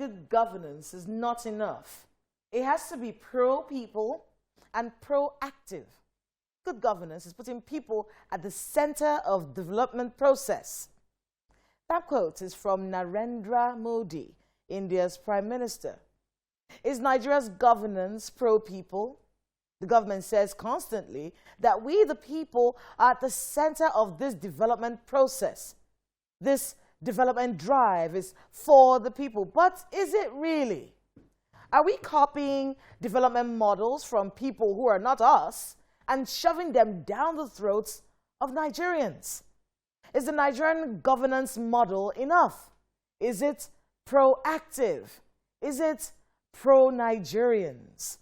good governance is not enough. It has to be pro-people and proactive. Good governance is putting people at the center of development process. That quote is from Narendra Modi, India's Prime Minister. Is Nigeria's governance pro-people? The government says constantly that we, the people, are at the center of this development process. This development drive is for the people. But is it really? Are we copying development models from people who are not us and shoving them down the throats of Nigerians? Is the Nigerian governance model enough? Is it proactive? Is it pro-Nigerians?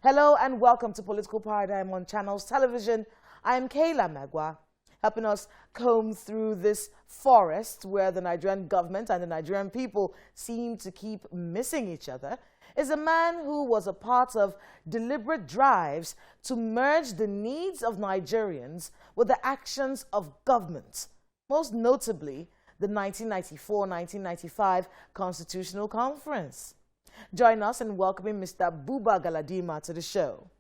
Hello and welcome to Political Paradigm on Channels Television. I am Kayla Magwa, helping us comb through this forest where the Nigerian government and the Nigerian people seem to keep missing each other, is a man who was a part of deliberate drives to merge the needs of Nigerians with the actions of government, most notably the 1994-1995 Constitutional Conference. Join us in welcoming Mr. Buba Galadima to the show.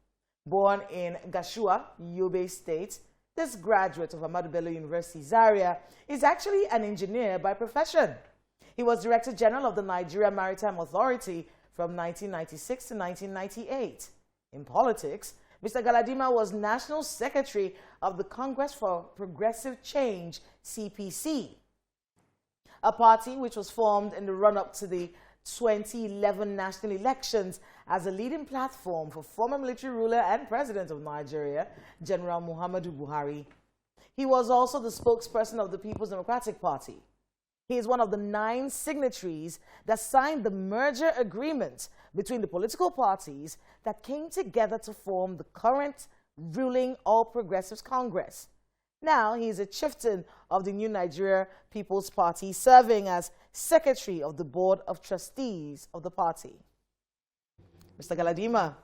Born in Gashua, Yobe State, this graduate of Ahmadu Bello University, Zaria, is actually an engineer by profession. He was Director General of the Nigeria Maritime Authority from 1996 to 1998. In politics, Mr. Galadima was National Secretary of the Congress for Progressive Change, CPC, a party which was formed in the run-up to the 2011 national elections as a leading platform for former military ruler and president of Nigeria, General Muhammadu Buhari. He was also the spokesperson of the People's Democratic Party. He is one of the 9 signatories that signed the merger agreement between the political parties that came together to form the current ruling All Progressives Congress. Now he is a chieftain of the new Nigeria People's Party, serving as Secretary of the Board of Trustees of the party. Mr. Galadima,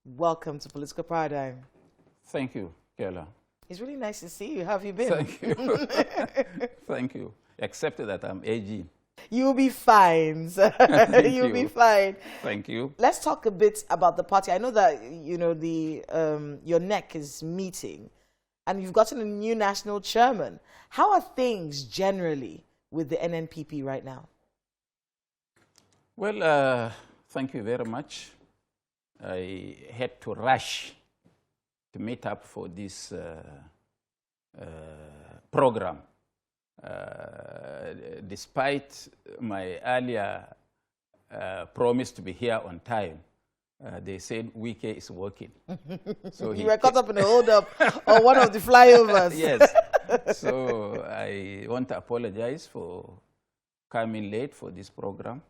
welcome to Political Paradigm. Thank you, Kela. It's really nice to see you. How have you been? Thank you. Thank you. Except that I'm aging. You'll be fine, sir. You'll be fine. Thank you. Let's talk a bit about the party. I know that, you know, your neck is meeting, and you've gotten a new national chairman. How are things generally with the NNPP right now? Well, thank you very much. I had to rush to meet up for this program. Despite my earlier promise to be here on time, they said Wike is working. So you were caught up in a hold-up on one of the flyovers. Yes. So I want to apologize for coming late for this program.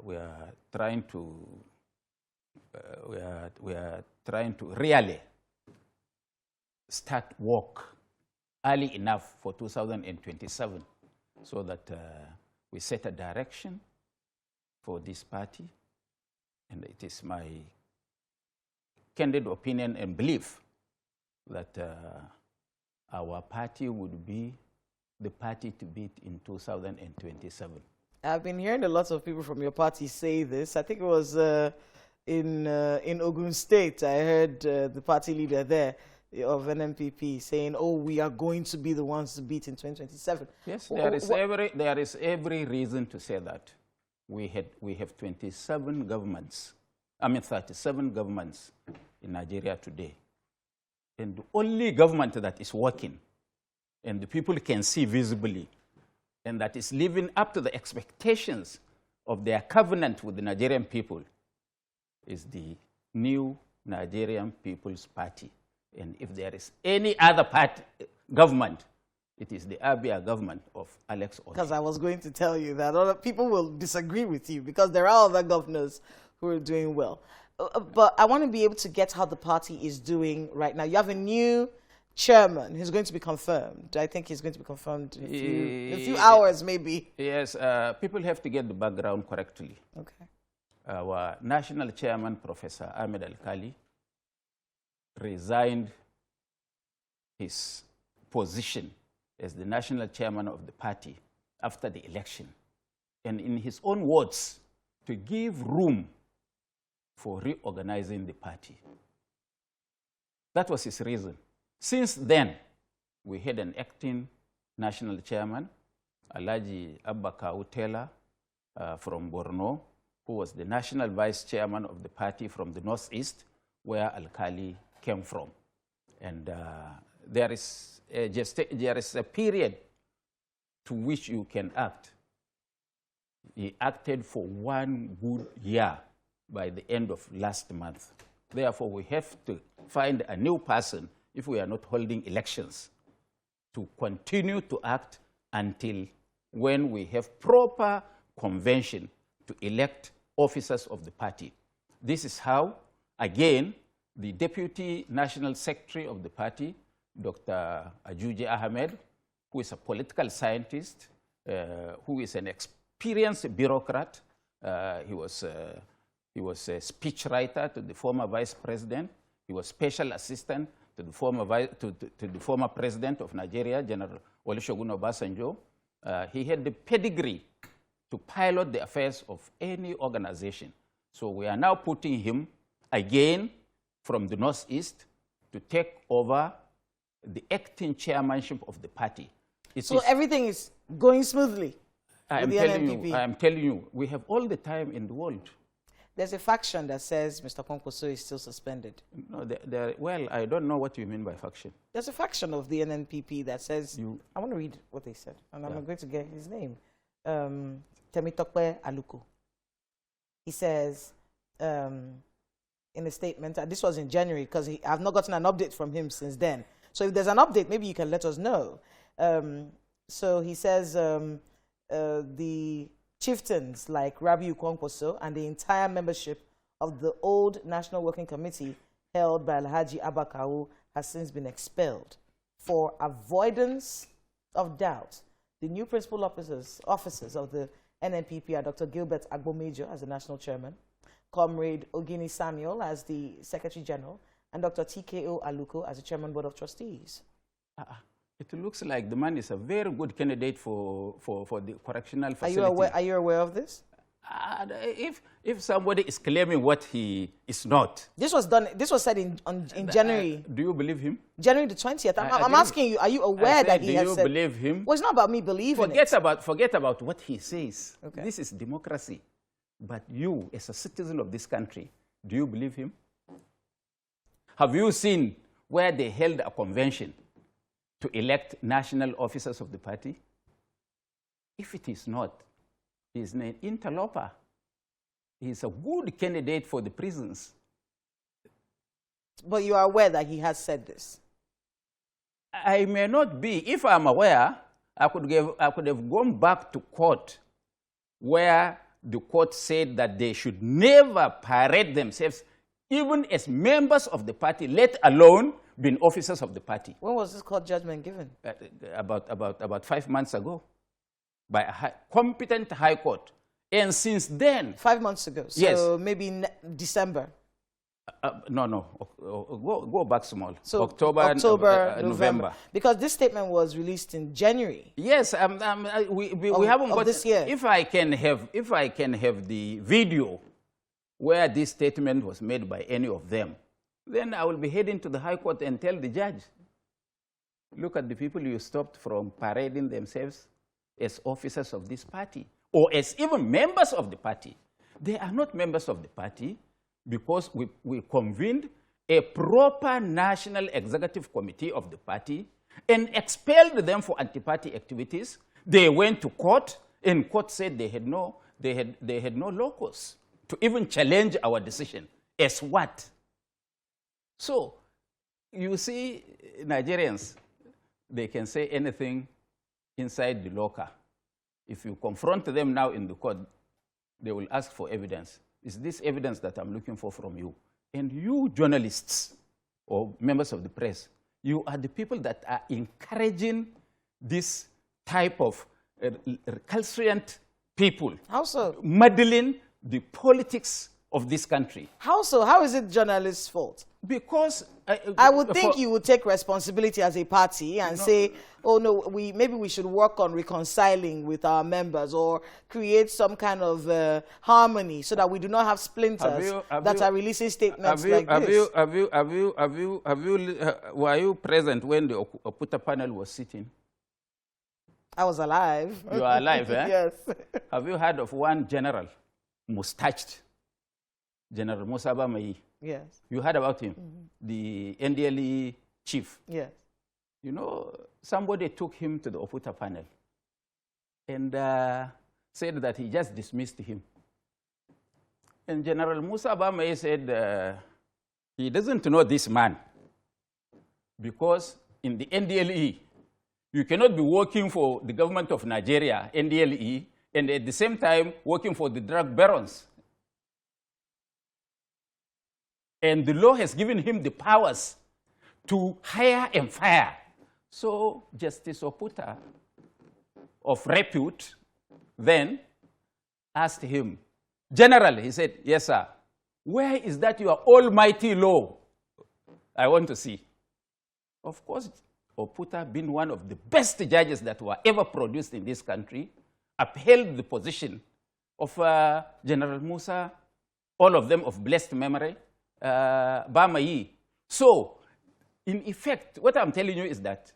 We are trying to really start work early enough for 2027 so that we set a direction for this party. And it is my candid opinion and belief that our party would be the party to beat in 2027. I've been hearing a lot of people from your party say this. I think it was in Ogun State. I heard the party leader there of NNPP saying, "Oh, we are going to be the ones to beat in 2027." Yes, there is every reason to say that. We have 27 governments, 37 governments in Nigeria today. And the only government that is working and the people can see visibly and that is living up to the expectations of their covenant with the Nigerian people is the new Nigerian People's Party. And if there is any other government, it is the Abia government of Alex Otti. Because I was going to tell you that other people will disagree with you because there are other governors who are doing well. But I want to be able to get how the party is doing right now. You have a new chairman who's going to be confirmed. I think he's going to be confirmed in a few hours, maybe. Yes, people have to get the background correctly. Okay. Our national chairman, Professor Ahmed Al-Kali, resigned his position as the national chairman of the party after the election. And in his own words, to give room for reorganizing the party. That was his reason. Since then, we had an acting national chairman, Alhaji Abba Kawu Tela from Borno, who was the national vice chairman of the party from the northeast, where Alkali came from. And there is a period to which you can act. He acted for 1 good year by the end of last month. Therefore, we have to find a new person, if we are not holding elections, to continue to act until when we have proper convention to elect officers of the party. This is how, again, the Deputy National Secretary of the party, Dr. Ajuji Ahmed, who is a political scientist, who is an experienced bureaucrat. He was a speechwriter to the former vice president. He was special assistant to the former president of Nigeria, General Olusegun Obasanjo. He had the pedigree to pilot the affairs of any organization. So we are now putting him again from the northeast to take over the acting chairmanship of the party. So everything is going smoothly with the NNPP? I am telling you, we have all the time in the world. There's a faction that says Mr. Kwankwaso is still suspended. No, well, I don't know what you mean by faction. There's a faction of the NNPP that says, I want to read what they said, and I'm going to get his name. Temitokpe Aluko. He says, in a statement, and this was in January, because I've not gotten an update from him since then. So if there's an update, maybe you can let us know. So he says the chieftains like Rabiu Kwankwaso and the entire membership of the old National Working Committee held by Alhaji Abba Kawu has since been expelled for avoidance of doubt. The new principal officers of the NNPP are Dr. Gilbert Agbomejo as the national chairman, Comrade Ogini Samuel as the secretary general, and Dr. TKO Aluko as the chairman board of trustees. It looks like the man is a very good candidate for the correctional facility. Are you aware of this? If somebody is claiming what he is not. This was said in January. Do you believe him? January the 20th. I'm asking you, are you aware that he has said? Do you believe him? Well, it's not about me believing Forget about what he says. Okay. This is democracy. But you, as a citizen of this country, do you believe him? Have you seen where they held a convention to elect national officers of the party? If it is not, he is an interloper. He is a good candidate for the prisons. But you are aware that he has said this? I may not be. If I'm aware, I could have gone back to court where the court said that they should never parade themselves, even as members of the party, let alone being officers of the party. When was this court judgment given? About 5 months ago, by a competent high court. And since then... 5 months ago, so yes. Maybe December. No. Go back small. So October, November. Because this statement was released in January. Yes, we haven't got this year. If I can have the video where this statement was made by any of them, then I will be heading to the High Court and tell the judge, look at the people you stopped from parading themselves as officers of this party, or as even members of the party. They are not members of the party because we convened a proper national executive committee of the party and expelled them for anti-party activities. They went to court, and court said they had no locus to even challenge our decision. As what? So, you see, Nigerians, they can say anything inside the locker. If you confront them now in the court, they will ask for evidence. Is this evidence that I'm looking for from you? And you journalists or members of the press, you are the people that are encouraging this type of recalcitrant people. How so? Muddling the politics of this country. How so? How is it journalists' fault? Because I would think you would take responsibility as a party and say, oh no, maybe we should work on reconciling with our members or create some kind of harmony so that we do not have splinters that are releasing statements like this. Were you present when the Oputa panel was sitting? I was alive. You are alive, eh? Yes. Have you heard of one general, mustached, General Musa Bamayi? Yes. You heard about him, the NDLE chief. Yes. You know, somebody took him to the Oputa panel and said that he just dismissed him. And General Musa Bamayi said he doesn't know this man because in the NDLE, you cannot be working for the government of Nigeria, NDLE, and at the same time working for the drug barons. And the law has given him the powers to hire and fire. So Justice Oputa, of repute, then asked him, General, he said, yes, sir, where is that your almighty law? I want to see. Of course, Oputa, being one of the best judges that were ever produced in this country, upheld the position of General Musa, all of them of blessed memory, Bamayi. So, in effect, what I'm telling you is that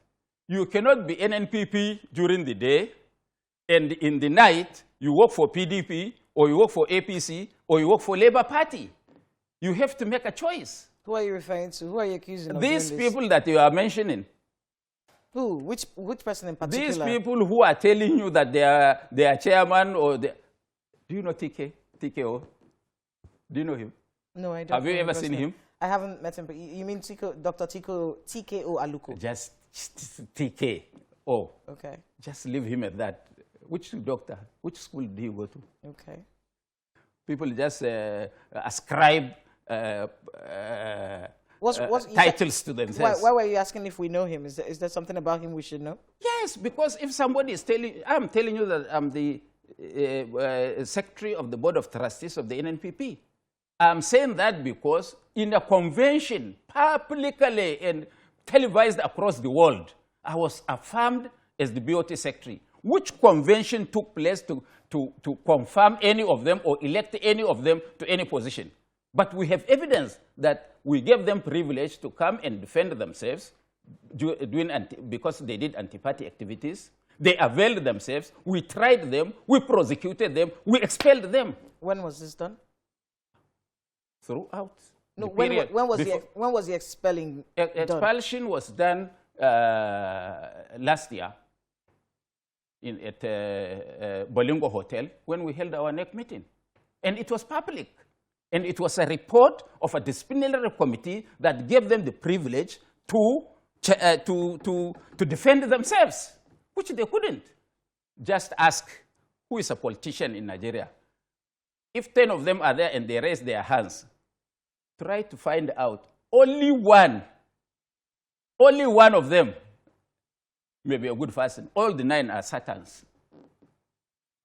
you cannot be NNPP during the day, and in the night, you work for PDP, or you work for APC, or you work for Labour Party. You have to make a choice. Who are you referring to? Who are you accusing of These doing this? people that you are mentioning. Who? Which person in particular? These people who are telling you that they are chairman or they... Do you know TKO? Do you know him? No, I don't. Have you ever seen him? I haven't met him, but you mean Dr. TKO Aluko? Just TKO. Okay. Just leave him at that. Which doctor? Which school do you go to? Okay. People just ascribe titles to themselves. Why were you asking if we know him? Is there something about him we should know? Yes, because if somebody is I'm telling you that I'm the secretary of the board of trustees of the NNPP. I'm saying that because in a convention, publicly and televised across the world, I was affirmed as the BOT secretary. Which convention took place to confirm any of them or elect any of them to any position? But we have evidence that we gave them privilege to come and defend themselves because they did anti-party activities. They availed themselves. We tried them. We prosecuted them. We expelled them. When was this done? Throughout. No, when was the expelling done? Expulsion was done last year at Bolingo Hotel when we held our NEC meeting. And it was public. And it was a report of a disciplinary committee that gave them the privilege to defend themselves, which they couldn't. Just ask who is a politician in Nigeria. If 10 of them are there and they raise their hands, try to find out only one of them may be a good person. All the 9 are Satans,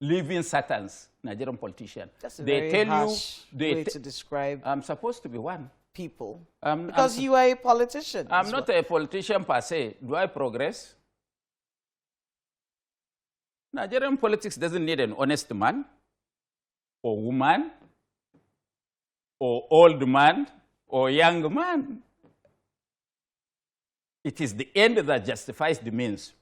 living Satans, Nigerian politicians. That's a very harsh way to describe. I'm supposed to be one. People. Because you are a politician. I'm not a politician per se. Do I progress? Nigerian politics doesn't need an honest man or woman or old man or young man. It is the end that justifies the means.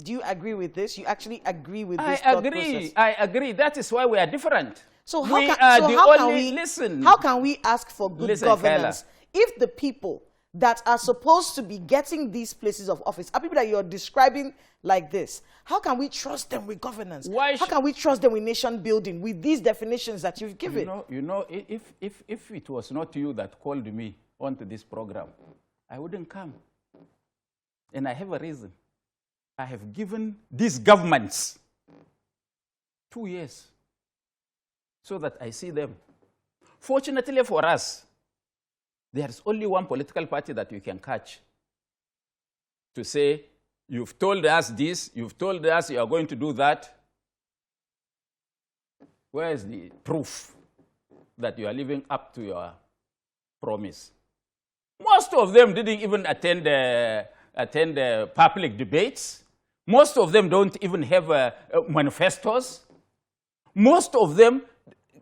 Do you agree with this? You actually agree with this thought process? I agree. That is why we are different. So how can we ask for good governance if the people that are supposed to be getting these places of office are people that you're describing like this? How can we trust them with governance? How can we trust them with nation building with these definitions that you've given? If it was not you that called me onto this program, I wouldn't come. And I have a reason. I have given these governments 2 years so that I see them. Fortunately for us, there is only one political party that you can catch to say, you've told us this, you've told us you are going to do that. Where is the proof that you are living up to your promise? Most of them didn't even attend public debates. Most of them don't even have manifestos. Most of them,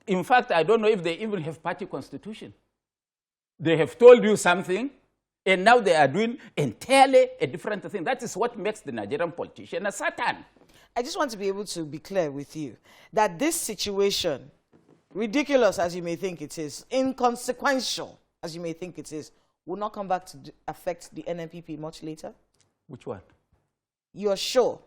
in fact, I don't know if they even have party constitution. They have told you something, and now they are doing entirely a different thing. That is what makes the Nigerian politician a Satan. I just want to be able to be clear with you that this situation, ridiculous as you may think it is, inconsequential as you may think it is, will not come back to affect the NNPP much later? Which one? You're sure,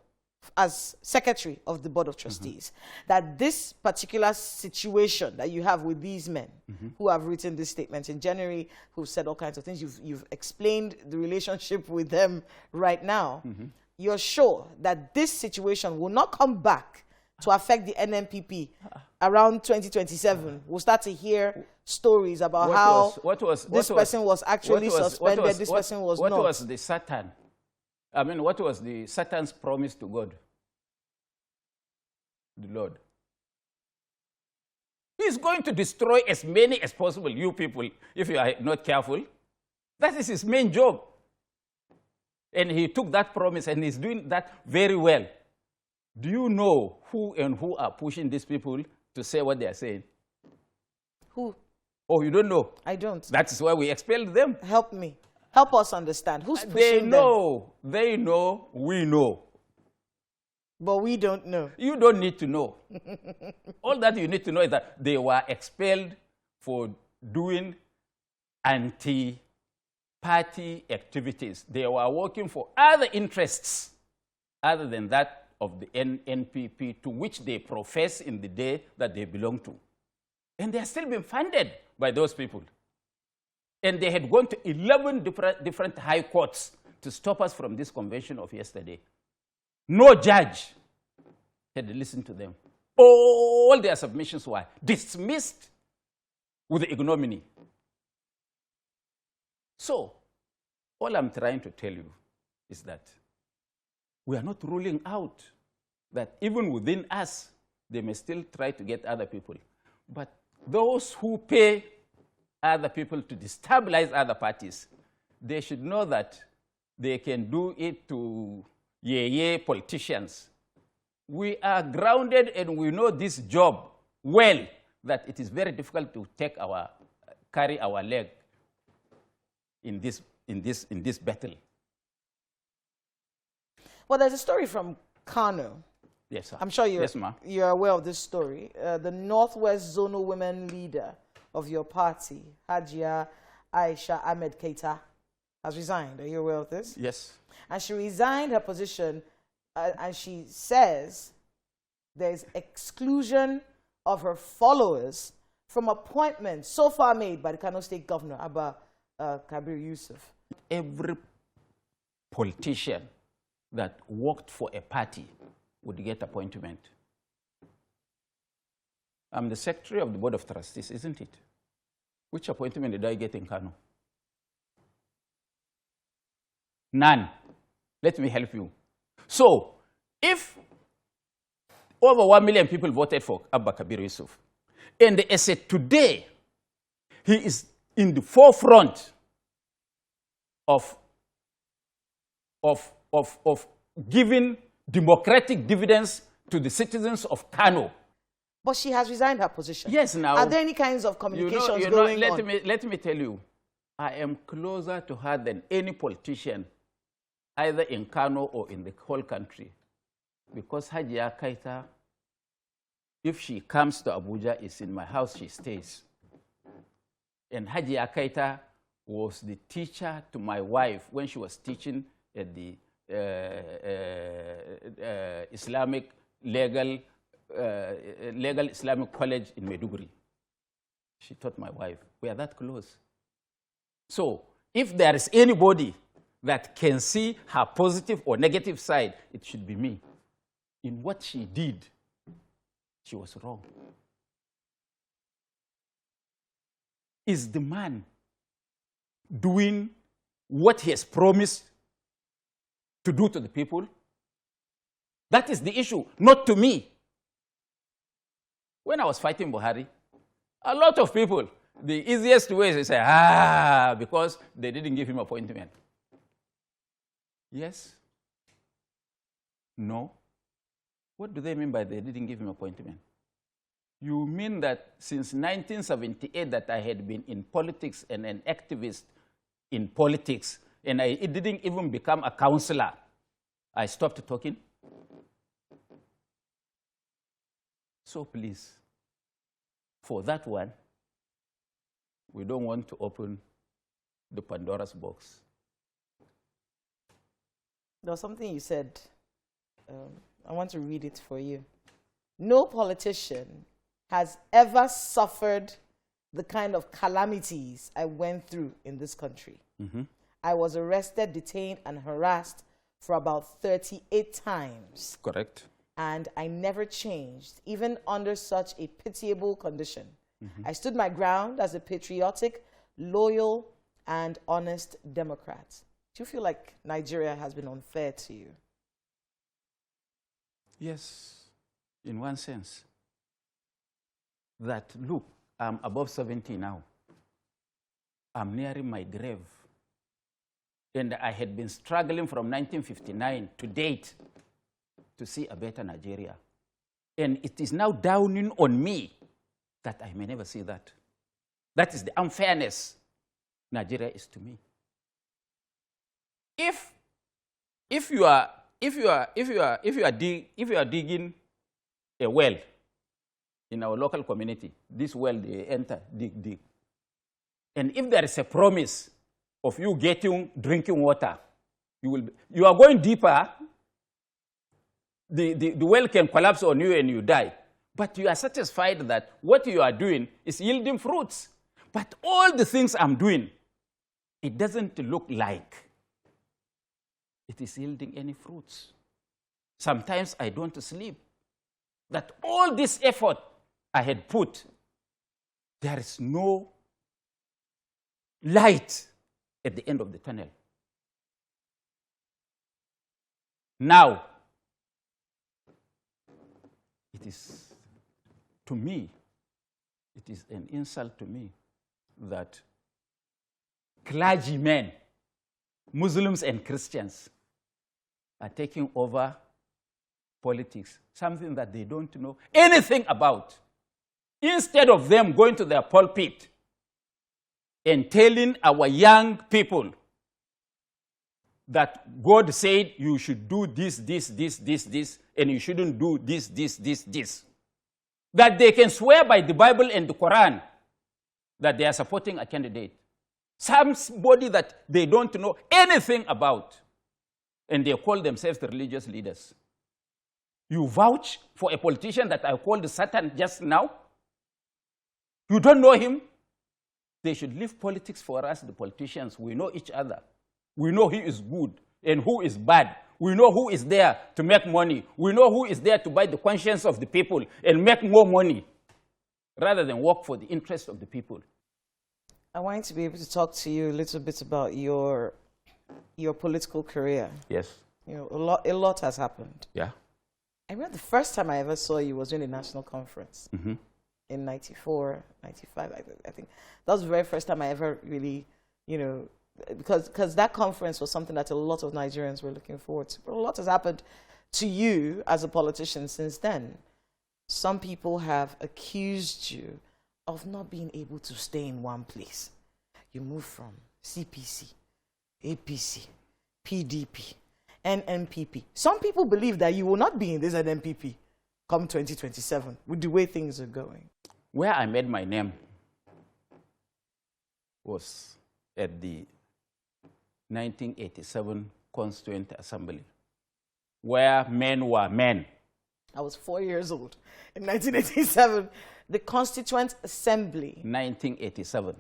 as Secretary of the Board of Trustees, that this particular situation that you have with these men who have written this statement in January, who've said all kinds of things, you've explained the relationship with them right now, you're sure that this situation will not come back to affect the NNPP around 2027? We'll start to hear stories about how this person was actually suspended, this person was not. What was the Satan? I mean, what was the Satan's promise to God? The Lord. He's going to destroy as many as possible, you people, if you are not careful. That is his main job. And he took that promise and he's doing that very well. Do you know who and who are pushing these people to say what they are saying? Who? Oh, you don't know? I don't. That is why we expelled them. Help me. Help us understand. Who's pushing They them? know. They know. We know. But we don't know. You don't need to know. All that you need to know is that they were expelled for doing anti-party activities. They were working for other interests other than that of the NNPP, to which they profess in the day that they belong to. And they are still being funded by those people. And they had gone to 11 different high courts to stop us from this convention of yesterday. No judge had listened to them. All their submissions were dismissed with ignominy. So, all I'm trying to tell you is that we are not ruling out that even within us, they may still try to get other people. But those who pay other people to destabilize other parties, they should know that they can do it to politicians. We are grounded and we know this job well, that it is very difficult to carry our leg in this battle. Well, there's a story from Kano. Yes, sir. I'm sure you're aware of this story. The Northwest Zonal Women leader of your party, Hajia Aisha Ahmed Keita, has resigned. Are you aware of this? Yes. And she resigned her position, and she says there's exclusion of her followers from appointments so far made by the Kano State Governor, Abba Kabir Yusuf. Every politician that worked for a party would get appointment. I'm the secretary of the Board of Trustees, isn't it? Which appointment did I get in Kano? None. Let me help you. So, if over 1 million people voted for Abba Kabir Yusuf, and as of today, he is in the forefront of giving democratic dividends to the citizens of Kano. But she has resigned her position. Yes, now. Are there any kinds of communications going on? Let me tell you, I am closer to her than any politician, either in Kano or in the whole country. Because Hajia Keita, if she comes to Abuja, is in my house, she stays. And Hajia Keita was the teacher to my wife when she was teaching at the Islamic Legal Islamic College in Maiduguri. She taught my wife. We are that close. So, if there is anybody that can see her positive or negative side, it should be me. In what she did, she was wrong. Is the man doing what he has promised to do to the people? That is the issue, not to me. When I was fighting Buhari, a lot of people, the easiest way is to say, because they didn't give him appointment. Yes? No? What do they mean by they didn't give him appointment? You mean that since 1978 that I had been in politics and an activist in politics, and it didn't even become a counselor, I stopped talking? So please, for that one, we don't want to open the Pandora's box. There was something you said. I want to read it for you. No politician has ever suffered the kind of calamities I went through in this country. I was arrested, detained, and harassed for about 38 times. Correct. And I never changed, even under such a pitiable condition. I stood my ground as a patriotic, loyal, and honest Democrat. Do you feel like Nigeria has been unfair to you? Yes, in one sense. That, look, I'm above 70 now. I'm nearing my grave. And I had been struggling from 1959 to date to see a better Nigeria. And it is now dawning on me that I may never see that. That is the unfairness Nigeria is to me. If you are digging a well in our local community, this well they enter, dig. And if there is a promise of you getting drinking water, you are going deeper, the well can collapse on you and you die. But you are satisfied that what you are doing is yielding fruits. But all the things I'm doing, it doesn't look like it is yielding any fruits. Sometimes I don't sleep. That all this effort I had put, there is no light at the end of the tunnel. Now, it is, to me, it is an insult to me that clergymen, Muslims and Christians, are taking over politics, something that they don't know anything about. Instead of them going to their pulpit and telling our young people that God said you should do this, and you shouldn't do this. That they can swear by the Bible and the Quran that they are supporting a candidate. Somebody that they don't know anything about. And they call themselves the religious leaders. You vouch for a politician that I called Satan just now? You don't know him? They should leave politics for us, the politicians. We know each other. We know who is good and who is bad. We know who is there to make money. We know who is there to buy the conscience of the people and make more money rather than work for the interest of the people. I wanted to be able to talk to you a little bit about your political career. Yes. You know, a lot has happened. Yeah. I remember the first time I ever saw you was during a national conference in 94, 95, I think. That was the very first time I ever really, you know, because that conference was something that a lot of Nigerians were looking forward to. But a lot has happened to you as a politician since then. Some people have accused you of not being able to stay in one place. You move from CPC, APC, PDP, NNPP. Some people believe that you will not be in this NNPP come 2027 with the way things are going. Where I made my name was at the 1987 Constituent Assembly, where men were men. I was 4 years old in 1987. The Constituent Assembly. 1987.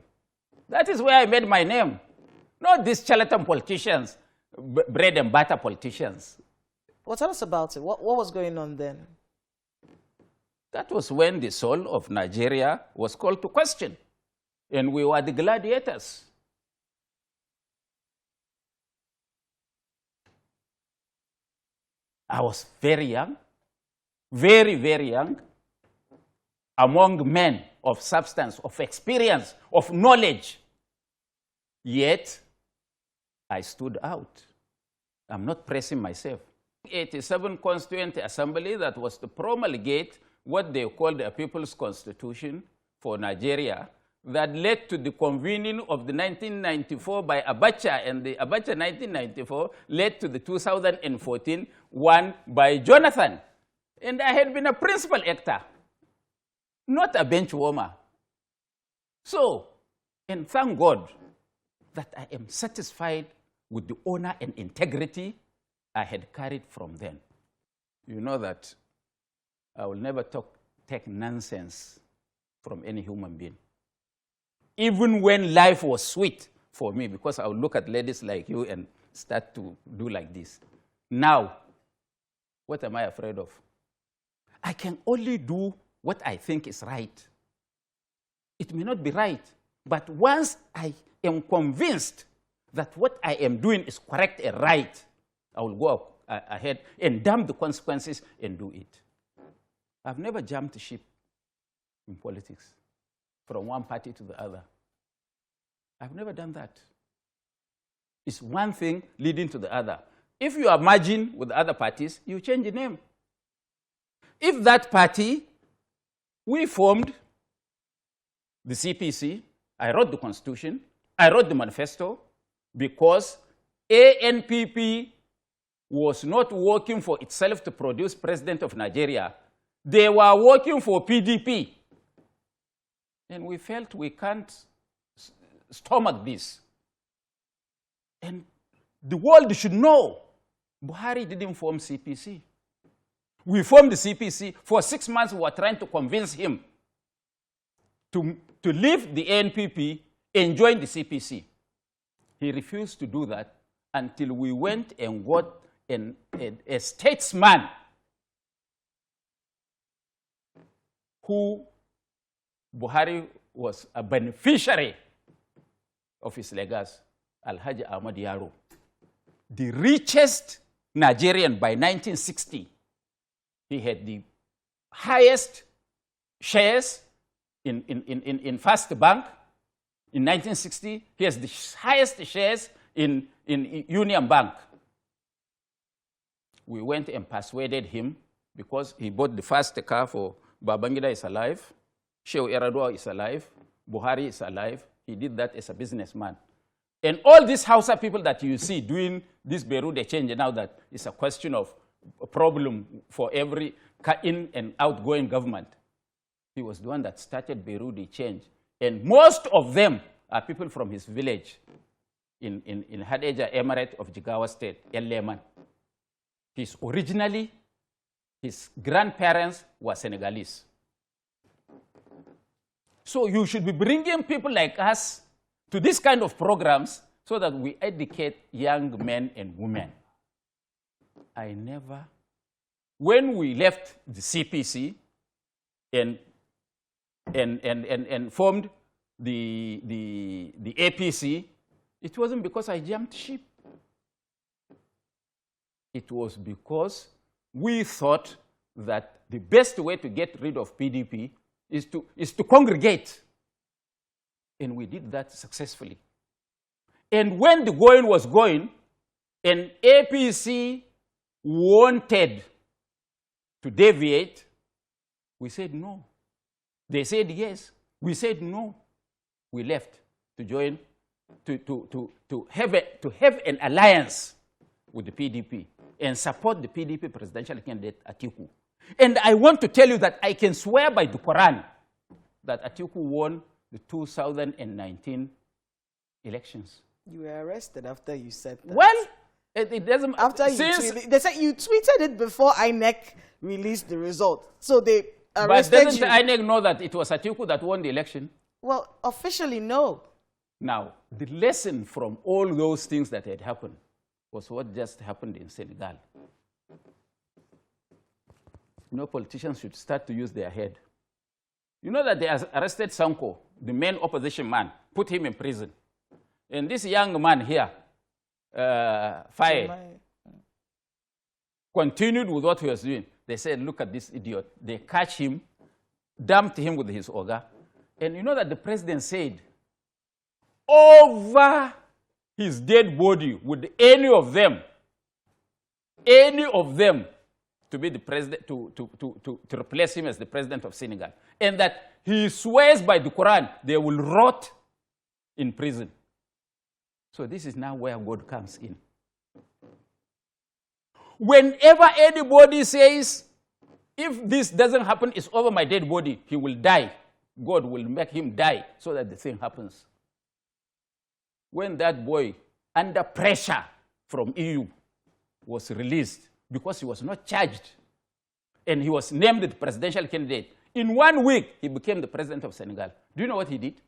That is where I made my name. Not these charlatan politicians, bread and butter politicians. Well, tell us about it. What was going on then? That was when the soul of Nigeria was called to question. And we were the gladiators. I was very young, very, very young, among men of substance, of experience, of knowledge. Yet, I stood out. I'm not pressing myself. 87 Constituent Assembly that was to promulgate what they called a People's Constitution for Nigeria, that led to the convening of the 1994 by Abacha, and the Abacha 1994 led to the 2014 one by Jonathan. And I had been a principal actor, not a bench warmer. So, and thank God that I am satisfied with the honor and integrity I had carried from then. You know that I will never take nonsense from any human being. Even when life was sweet for me, because I would look at ladies like you and start to do like this. Now, what am I afraid of? I can only do what I think is right. It may not be right, but once I am convinced that what I am doing is correct and right, I will go ahead and damn the consequences and do it. I've never jumped ship in politics from one party to the other. I've never done that. It's one thing leading to the other. If you are merging with other parties, you change the name. If that party, we formed the CPC, I wrote the Constitution, I wrote the manifesto, because NNPP was not working for itself to produce President of Nigeria. They were working for PDP. And we felt we can't stomach this. And the world should know Buhari didn't form CPC. We formed the CPC. For 6 months, we were trying to convince him to leave the NPP and join the CPC. He refused to do that until we went and got a statesman who Buhari was a beneficiary of his legacy, Alhaji Ahmad Yaro, the richest Nigerian by 1960. He had the highest shares in First Bank. In 1960, he has the highest shares in Union Bank. We went and persuaded him because he bought the first car for Babangida is alive, Shehu Yaradua is alive, Buhari is alive. He did that as a businessman. And all these Hausa people that you see doing this Beirut change now, that is a question of a problem for every in and outgoing government. He was the one that started Beirut change. And most of them are people from his village in Hadejia Emirate of Jigawa State, El Leman. His grandparents were Senegalese. So you should be bringing people like us to this kind of programs so that we educate young men and women. When we left the CPC and formed the APC, it wasn't because I jumped ship. It was because we thought that the best way to get rid of PDP is to congregate. And we did that successfully. And when the going was going, and APC wanted to deviate, we said no. They said yes. We said no. We left to join, to have an alliance with the PDP and support the PDP presidential candidate Atiku. And I want to tell you that I can swear by the Quran that Atiku won the 2019 elections. You were arrested after you said that. Well, it doesn't. After they said you tweeted it before INEC released the result, so they arrested you. But doesn't INEC know that it was Atiku that won the election? Well, officially, no. Now, the lesson from all those things that had happened was what just happened in Senegal. You know, politicians should start to use their head. You know that they arrested Sanko, the main opposition man, put him in prison. And this young man here, Faye, continued with what he was doing. They said, look at this idiot. They catch him, dumped him with his oga, And you know that the president said, over his dead body, would any of them to be the president, to replace him as the president of Senegal. And that he swears by the Quran, they will rot in prison. So this is now where God comes in. Whenever anybody says, if this doesn't happen, it's over my dead body, he will die. God will make him die so that the thing happens. When that boy, under pressure from EU, was released because he was not charged and he was named the presidential candidate, in 1 week, he became the president of Senegal. Do you know what he did?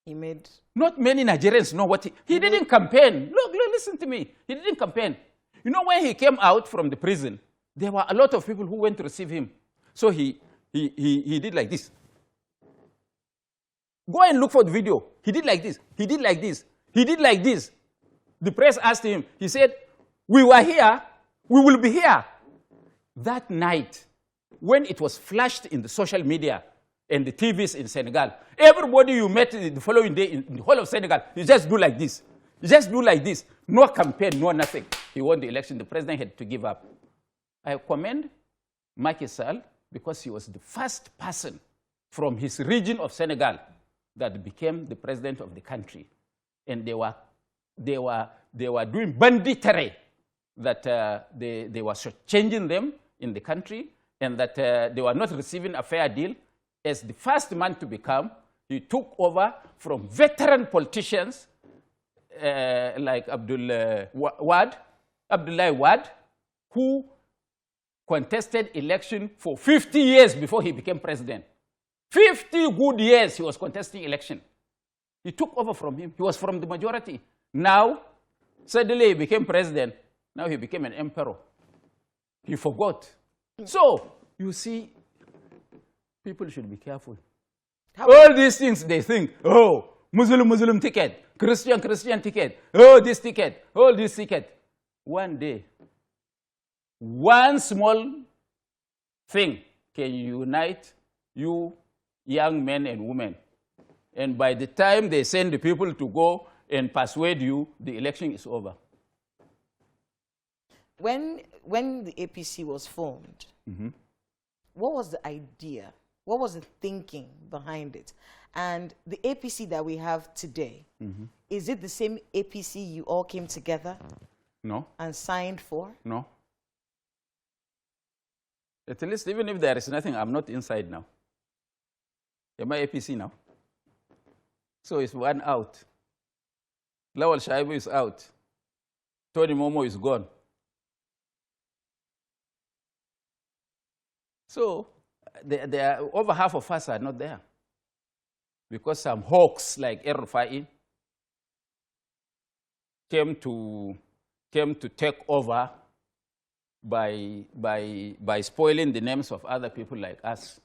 He made... Not many Nigerians know what he didn't campaign. Look, listen to me. He didn't campaign. You know, when he came out from the prison, there were a lot of people who went to receive him. So he did like this. Go and look for the video. He did like this. He did like this. He did like this. The press asked him. He said, we were here. We will be here. That night, when it was flashed in the social media and the TVs in Senegal, everybody you met the following day in the whole of Senegal, you just do like this. You just do like this. No campaign, no nothing. He won the election. The president had to give up. I commend Macky Sall because he was the first person from his region of Senegal that became the president of the country. And they were doing banditry, that they were changing them in the country, and that they were not receiving a fair deal. As the first man to become, he took over from veteran politicians like Abdoulaye Wade, who contested election for 50 years before he became president. 50 good years he was contesting election. He took over from him. He was from the majority. Now, suddenly he became president. Now he became an emperor. He forgot. So, you see, people should be careful. All these things they think, oh, Muslim ticket, Christian ticket, oh, this ticket, oh, this ticket. One day, one small thing can unite you young men and women. And by the time they send the people to go and persuade you, the election is over. When the APC was formed, what was the idea? What was the thinking behind it? And the APC that we have today, is it the same APC you all came together and signed for? No. At least even if there is nothing, I'm not inside now. Am I APC now? So it's one out. Lawal Shaibu is out. Tony Momo is gone. So over half of us are not there. Because some hawks like El-Rufai came to take over by spoiling the names of other people like us.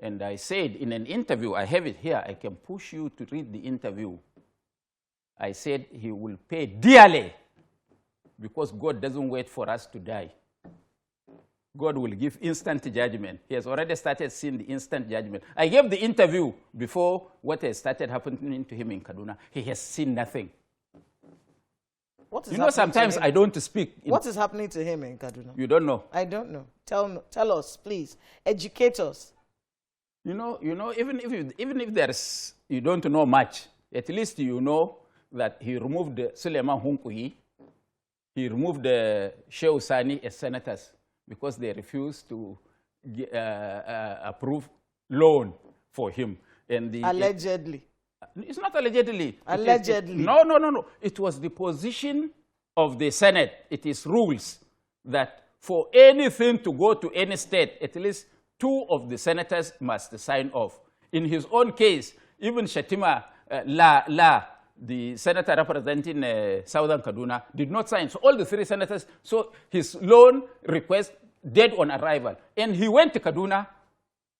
And I said in an interview, I have it here, I can push you to read the interview. I said he will pay dearly because God doesn't wait for us to die. God will give instant judgment. He has already started seeing the instant judgment. I gave the interview before what has started happening to him in Kaduna. He has seen nothing. You know, sometimes I don't speak. What is happening to him in Kaduna? You don't know. I don't know. Tell us, please. Educate us. You know, even if there's, you don't know much, at least you know that he removed Suleiman Hunkuyi, he removed Shehu Sani as senators because they refused to approve loan for him. And Allegedly. It's not allegedly. Allegedly. No. It was the position of the Senate. It is rules that for anything to go to any state, at least 2 of the senators must sign off. In his own case, even Shatima the senator representing Southern Kaduna, did not sign. So all the 3 senators, so his loan request dead on arrival. And he went to Kaduna.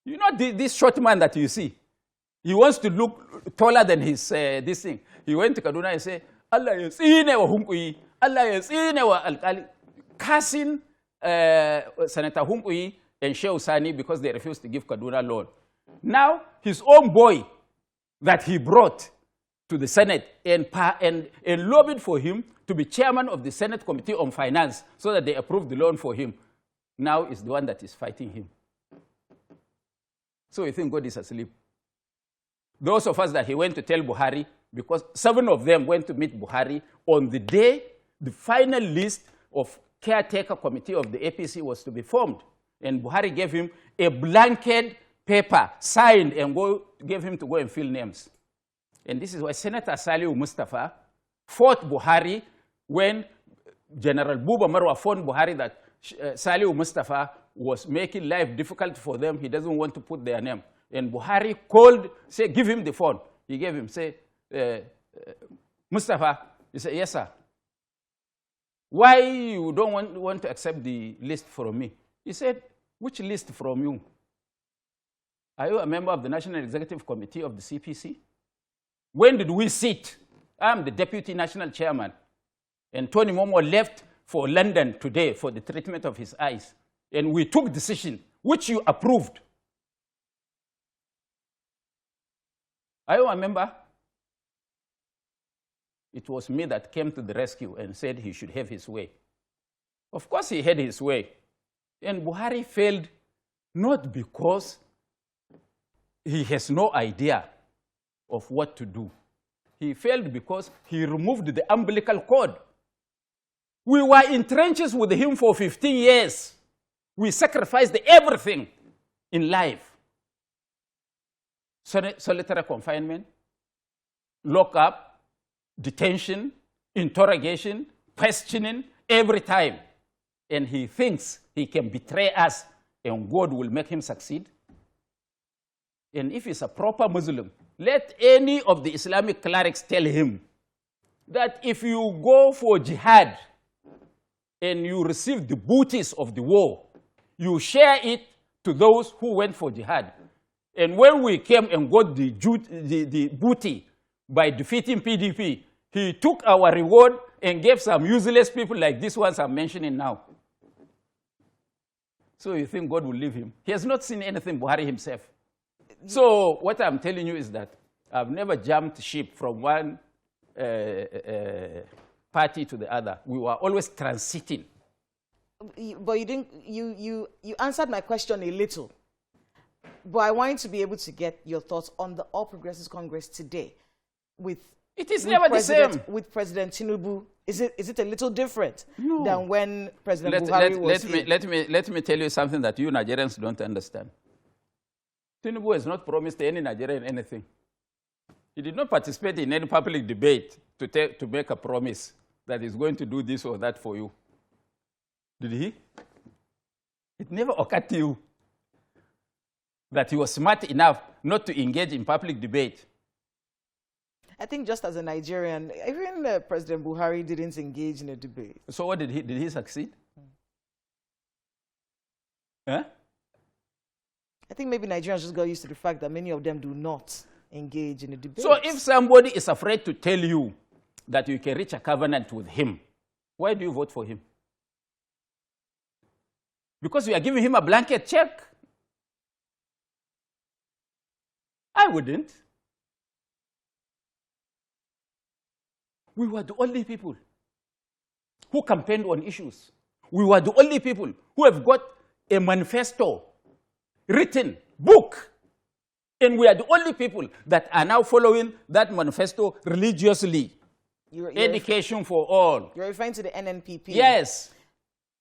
You know this short man that you see? He wants to look taller than his this thing. He went to Kaduna and said, Allah yasine wa Hunkuyi, Allah yasine wa Alkali, cursing Senator Hunkuyi and Shehu Sani because they refused to give Kaduna loan. Now, his own boy that he brought to the Senate and lobbied for him to be chairman of the Senate Committee on Finance so that they approved the loan for him, now is the one that is fighting him. So you think God is asleep? Those of us that he went to tell Buhari, because 7 of them went to meet Buhari on the day the final list of caretaker committee of the APC was to be formed. And Buhari gave him a blanket paper signed and gave him to go and fill names. And this is why Senator Saliu Mustafa fought Buhari when General Buba Marwa phoned Buhari that Saliu Mustafa was making life difficult for them. He doesn't want to put their name. And Buhari called, said, give him the phone. He gave him, say, Mustafa. He said, yes, sir. Why you don't want to accept the list from me? He said, which list from you? Are you a member of the National Executive Committee of the CPC? When did we sit? I'm the Deputy National Chairman. And Tony Momo left for London today for the treatment of his eyes. And we took decision, which you approved. Are you a member? It was me that came to the rescue and said he should have his way. Of course he had his way. And Buhari failed not because he has no idea of what to do. He failed because he removed the umbilical cord. We were in trenches with him for 15 years. We sacrificed everything in life. Solitary confinement, lockup, detention, interrogation, questioning, every time. And he thinks he can betray us and God will make him succeed. And if he's a proper Muslim, let any of the Islamic clerics tell him that if you go for jihad and you receive the booties of the war, you share it to those who went for jihad. And when we came and got the booty by defeating PDP, he took our reward and gave some useless people like these ones I'm mentioning now. So you think God will leave him? He has not seen anything, Buhari himself. So what I'm telling you is that I've never jumped ship from one party to the other. We were always transiting. But you didn't. You answered my question a little. But I want to be able to get your thoughts on the All Progressives Congress today. It is never the same. With President Tinubu, is it a little different No. than when President Buhari was here? Let me tell you something that you Nigerians don't understand. Tinubu has not promised any Nigerian anything. He did not participate in any public debate to make a promise that he's going to do this or that for you. Did he? It never occurred to you that he was smart enough not to engage in public debate. I think just as a Nigerian, even President Buhari didn't engage in a debate. So what did he succeed? Huh? I think maybe Nigerians just got used to the fact that many of them do not engage in a debate. So if somebody is afraid to tell you that you can reach a covenant with him, why do you vote for him? Because you are giving him a blanket check. I wouldn't. We were the only people who campaigned on issues. We were the only people who have got a manifesto, written, book. And we are the only people that are now following that manifesto religiously. Education for all. You're referring to the NNPP? Yes.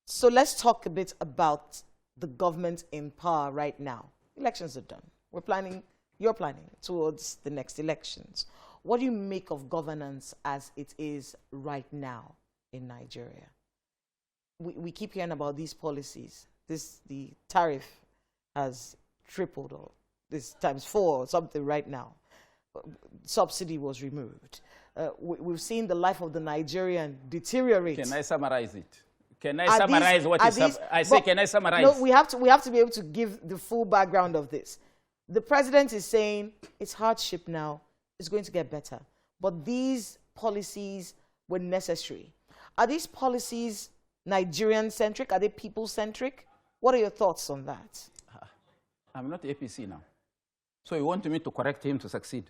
So let's talk a bit about the government in power right now. Elections are done. You're planning towards the next elections. What do you make of governance as it is right now in Nigeria? We keep hearing about these policies. The tariff has tripled, or this times 4 or something right now. Subsidy was removed. We've seen the life of the Nigerian deteriorate. Can I summarize it? Can I summarize what is I say, can I summarize? No, we have to be able to give the full background of this. The president is saying it's hardship now. It's going to get better. But these policies were necessary. Are these policies Nigerian-centric? Are they people-centric? What are your thoughts on that? I'm not APC now. So you want me to correct him to succeed?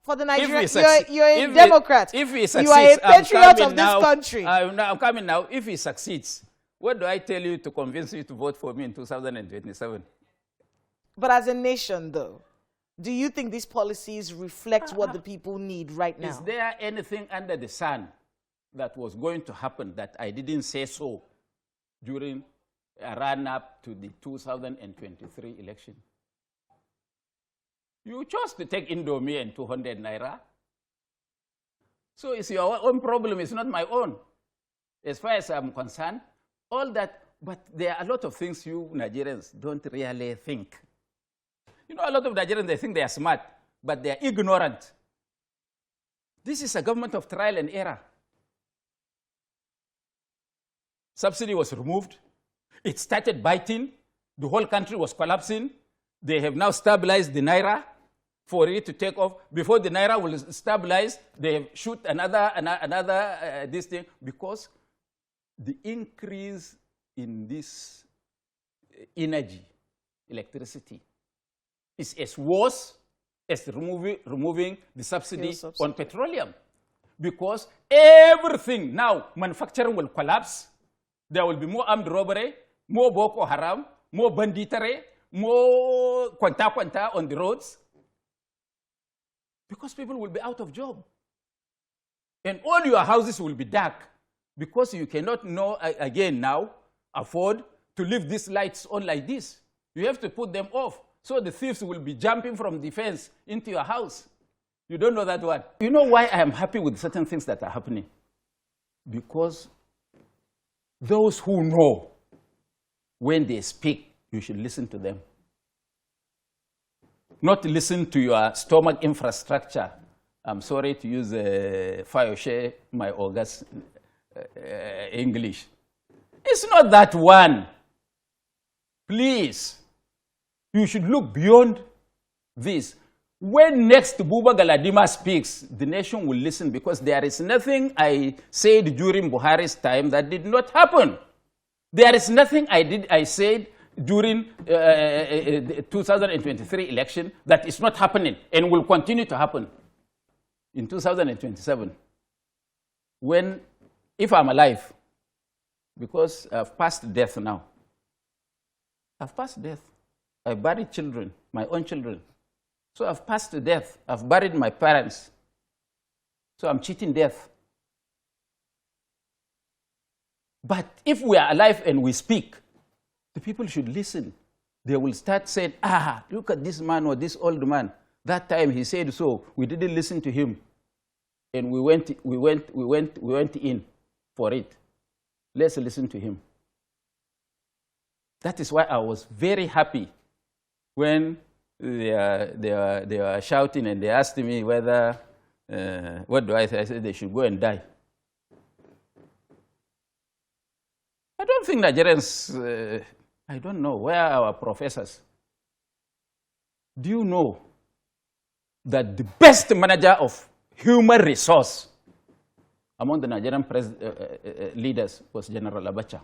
For the Nigerian, you're a Democrat. If he succeeds, you are a patriot of this country. I'm coming now. If he succeeds, what do I tell you to convince you to vote for me in 2027? But as a nation, though, do you think these policies reflect what the people need right now? Is there anything under the sun that was going to happen that I didn't say so during a run-up to the 2023 election? You chose to take Indomie and 200 naira. So it's your own problem, it's not my own. As far as I'm concerned, all that, but there are a lot of things you Nigerians don't really think. You know, a lot of Nigerians, they think they are smart, but they are ignorant. This is a government of trial and error. Subsidy was removed. It started biting. The whole country was collapsing. They have now stabilized the naira for it to take off. Before the naira will stabilize, they have shoot another this thing, because the increase in this energy, electricity, is as worse as removing the subsidy on petroleum. Because everything now, manufacturing will collapse. There will be more armed robbery, more Boko Haram, more banditry, more kwanta on the roads. Because people will be out of job. And all your houses will be dark because you cannot again now afford to leave these lights on like this. You have to put them off. So the thieves will be jumping from the fence into your house. You don't know that one. You know why I am happy with certain things that are happening? Because those who know when they speak, you should listen to them. Not listen to your stomach infrastructure. I'm sorry to use Fayoshe, my august English. It's not that one. Please, you should look beyond this. When next Buba Galadima speaks, the nation will listen, because there is nothing I said during Buhari's time that did not happen. There is nothing I said during 2023 election that is not happening and will continue to happen in 2027. When, if I'm alive, because I've passed death now. I've passed death. I buried children, my own children. So I've passed to death. I've buried my parents. So I'm cheating death. But if we are alive and we speak, the people should listen. They will start saying, look at this man or this old man. That time he said so. We didn't listen to him. And we went in for it. Let's listen to him. That is why I was very happy when they were shouting and they asked me whether, what do I say? I said they should go and die. I don't think Nigerians, I don't know, where are our professors? Do you know that the best manager of human resource among the Nigerian leaders was General Abacha?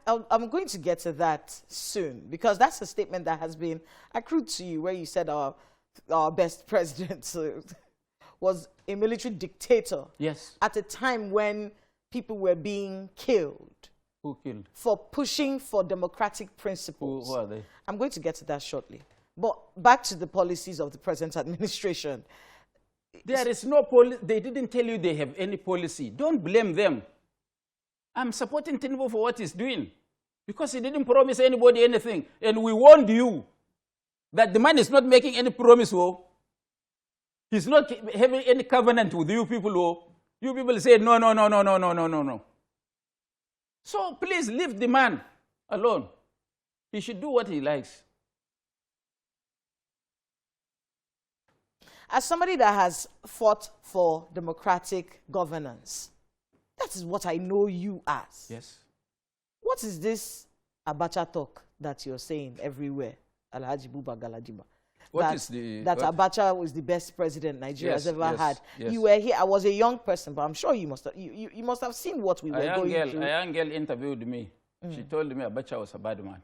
I'm going to get to that soon, because that's a statement that has been accrued to you, where you said our best president was a military dictator. Yes. At a time when people were being killed. Who killed? For pushing for democratic principles. Who are they? I'm going to get to that shortly. But back to the policies of the present administration. There is no policy. They didn't tell you they have any policy. Don't blame them. I'm supporting Tinubu for what he's doing, because he didn't promise anybody anything. And we warned you that the man is not making any promise. He's not having any covenant with you people. You people say, no. So please leave the man alone. He should do what he likes. As somebody that has fought for democratic governance, that is what I know you as. Yes. What is this Abacha talk that you're saying everywhere, Alhaji Buba Galadima? That Abacha was the best president Nigeria has ever had. Yes. You were here. I was a young person, but I'm sure you must have seen what we were going through. A young girl interviewed me. She told me Abacha was a bad man.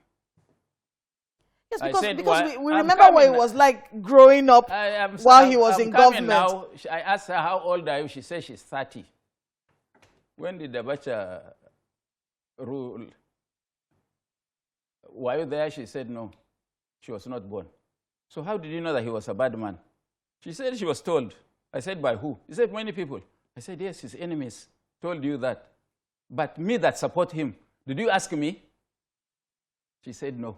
Yes, I because, said, we remember what it was like growing up while he was in government. Now, I asked her, how old are you? She said she's 30. When did Abacha rule? Were you there? She said no. She was not born. So how did you know that he was a bad man? She said she was told. I said, by who? He said, many people. I said, yes, his enemies told you that. But me that support him, did you ask me? She said no.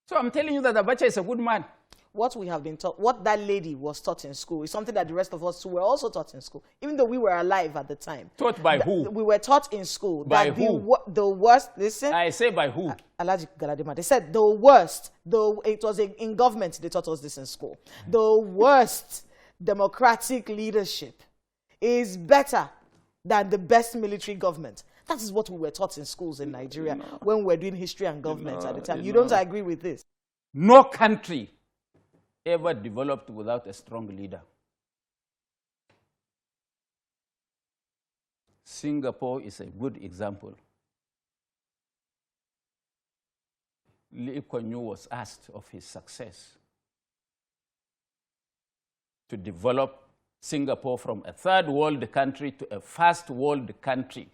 So I'm telling you that Abacha is a good man. What we have been taught, what that lady was taught in school is something that the rest of us were also taught in school, even though we were alive at the time. Taught by who? We were taught in school by that who? The worst, listen. I say by who? Alhaji Galadima, they said the worst, though it was in government, they taught us this in school. The worst democratic leadership is better than the best military government. That is what we were taught in schools in Nigeria when we were doing history and government at the time. You don't agree with this? No country ever developed without a strong leader. Singapore is a good example. Lee Kuan Yew was asked of his success to develop Singapore from a third world country to a first world country.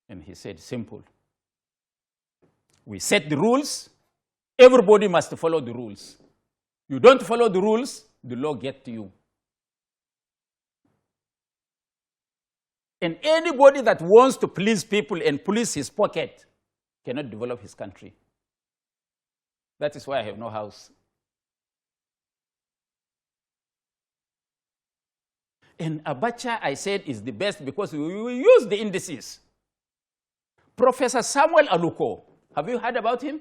And he said, simple. We set the rules. Everybody must follow the rules. You don't follow the rules, the law gets to you. And anybody that wants to please people and police his pocket cannot develop his country. That is why I have no house. And Abacha, I said, is the best because we use the indices. Professor Samuel Aluko, have you heard about him?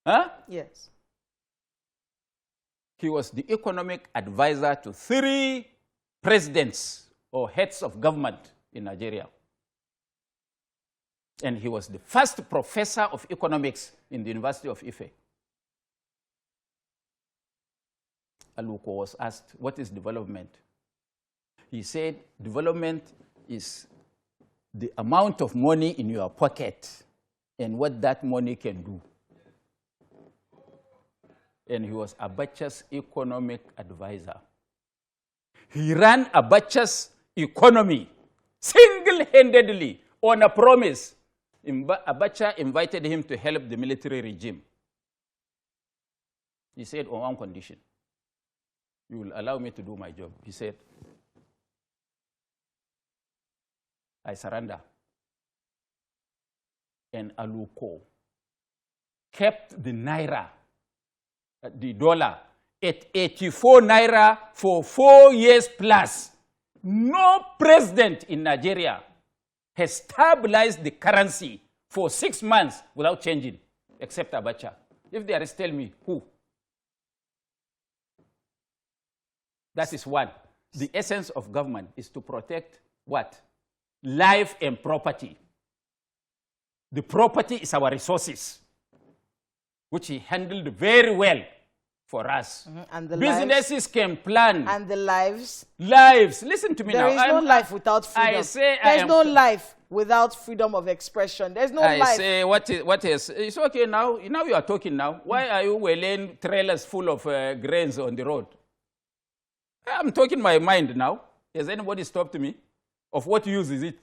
Huh? Yes. He was the economic advisor to 3 presidents or heads of government in Nigeria. And he was the first professor of economics in the University of Ife. Aluko was asked, what is development? He said, development is the amount of money in your pocket and what that money can do. And he was Abacha's economic advisor. He ran Abacha's economy single-handedly on a promise. Abacha invited him to help the military regime. He said, on one condition, you will allow me to do my job. He said, I surrender. And Aluko kept the naira, the dollar, at 84 naira for 4 years plus. No president in Nigeria has stabilized the currency for 6 months without changing, except Abacha. If there is, tell me, who? That is one. The essence of government is to protect what? Life and property. The property is our resources, which he handled very well for us. And the businesses can plan. And the lives. Lives. Listen to me now. There is no life without freedom. I say there's no life without freedom of expression. There's no life. I say what is, it's okay now. Now you are talking now. Why are you wheeling trailers full of grains on the road? I'm talking my mind now. Has anybody stopped me? Of what use is it?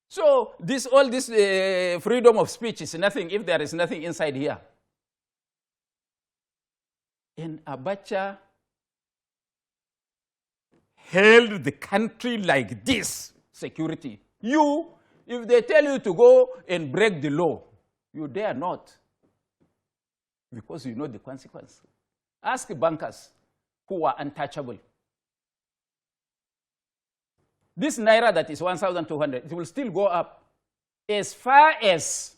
So all this freedom of speech is nothing if there is nothing inside here. And Abacha held the country like this, security. You, if they tell you to go and break the law, you dare not, because you know the consequence. Ask bankers who are untouchable. This naira that is 1,200, it will still go up. As far as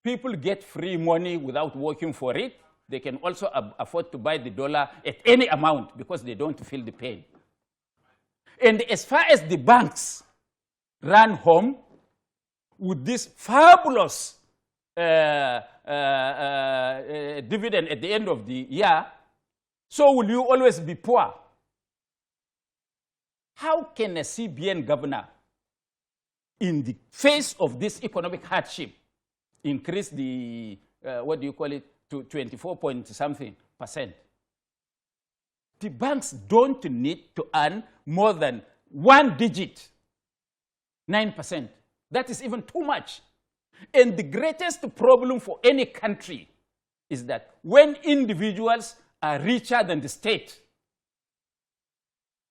people get free money without working for it, they can also afford to buy the dollar at any amount because they don't feel the pain. And as far as the banks run home with this fabulous dividend at the end of the year, so will you always be poor. How can a CBN governor, in the face of this economic hardship, increase the what do you call it, to 24 point something %. The banks don't need to earn more than 1 digit, 9%. That is even too much. And the greatest problem for any country is that when individuals are richer than the state,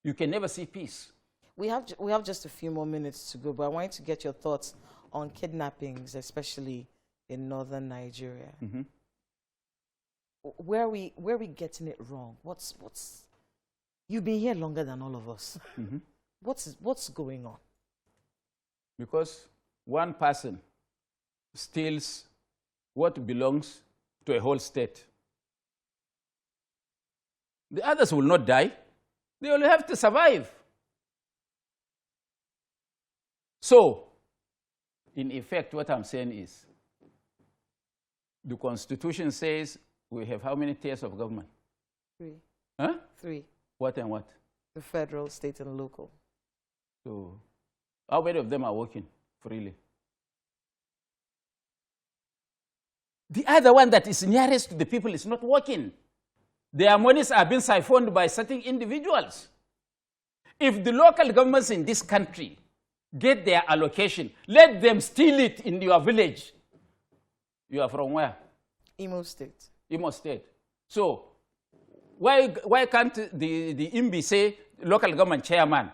you can never see peace. We have just a few more minutes to go, but I want to get your thoughts on kidnappings, especially in northern Nigeria. Mm-hmm. Where are we getting it wrong? You've been here longer than all of us. Mm-hmm. What's going on? Because one person steals what belongs to a whole state. The others will not die. They will have to survive. So, in effect, what I'm saying is, the Constitution says we have how many tiers of government? 3. Huh? 3. What and what? The federal, state, and local. So, how many of them are working freely? The other one that is nearest to the people is not working. Their monies are being siphoned by certain individuals. If the local governments in this country get their allocation, let them steal it in your village. You are from where? Imo State. Imo State. So, why can't the IMB say local government chairman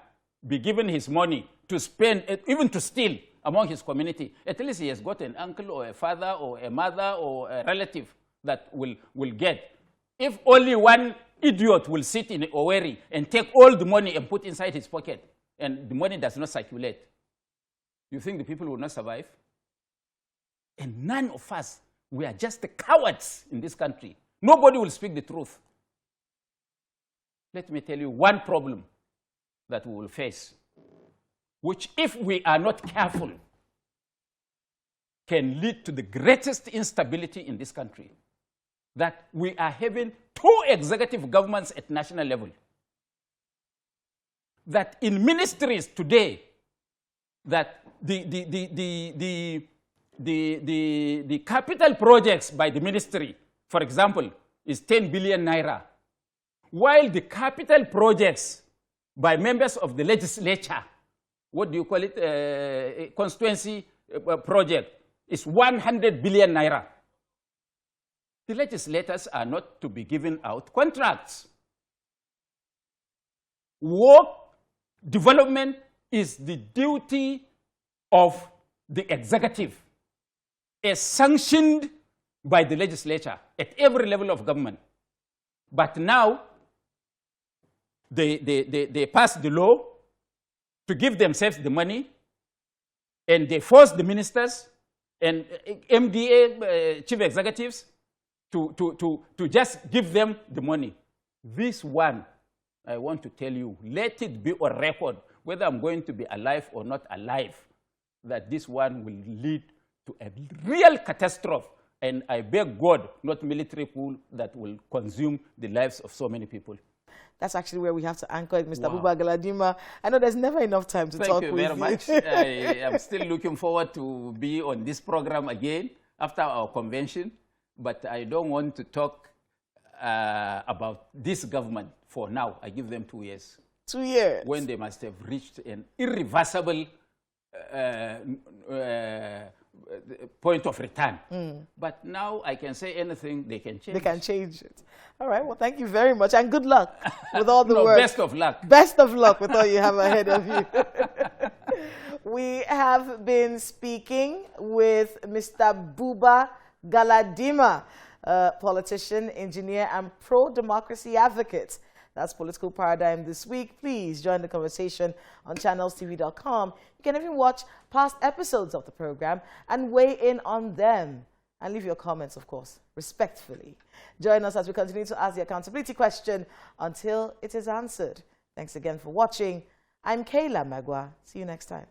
be given his money to spend, even to steal among his community? At least he has got an uncle or a father or a mother or a relative that will get. If only one idiot will sit in Owerri and take all the money and put inside his pocket, and the money does not circulate, you think the people will not survive? And none of us, we are just the cowards in this country. Nobody will speak the truth. Let me tell you one problem that we will face, which if we are not careful, can lead to the greatest instability in this country. That we are having 2 executive governments at national level. That in ministries today, that the capital projects by the ministry, for example, is 10 billion naira, while the capital projects by members of the legislature, what do you call it, constituency project, is 100 billion naira. The legislators are not to be given out contracts. Work development is the duty of the executive, as sanctioned by the legislature at every level of government. But now, they pass the law to give themselves the money, and they force the ministers and MDA chief executives to just give them the money. This one, I want to tell you, let it be on record, whether I'm going to be alive or not alive, that this one will lead to a real catastrophe. And I beg God, not military coup, that will consume the lives of so many people. That's actually where we have to anchor it, Mr. Buba Galadima. I know there's never enough time to talk with you. Thank you very much. I am still looking forward to be on this program again after our convention. But I don't want to talk about this government for now. I give them 2 years. 2 years? When they must have reached an irreversible point of return. But now I can say anything, they can change. They can change it. All right, well, thank you very much. And good luck with all the work. Best of luck. Best of luck with all you have ahead of you. We have been speaking with Mr. Buba Galadima, politician, engineer, and pro-democracy advocate. That's Political Paradigm this week. Please join the conversation on channelstv.com. You can even watch past episodes of the program and weigh in on them. And leave your comments, of course, respectfully. Join us as we continue to ask the accountability question until it is answered. Thanks again for watching. I'm Kayla Magwa. See you next time.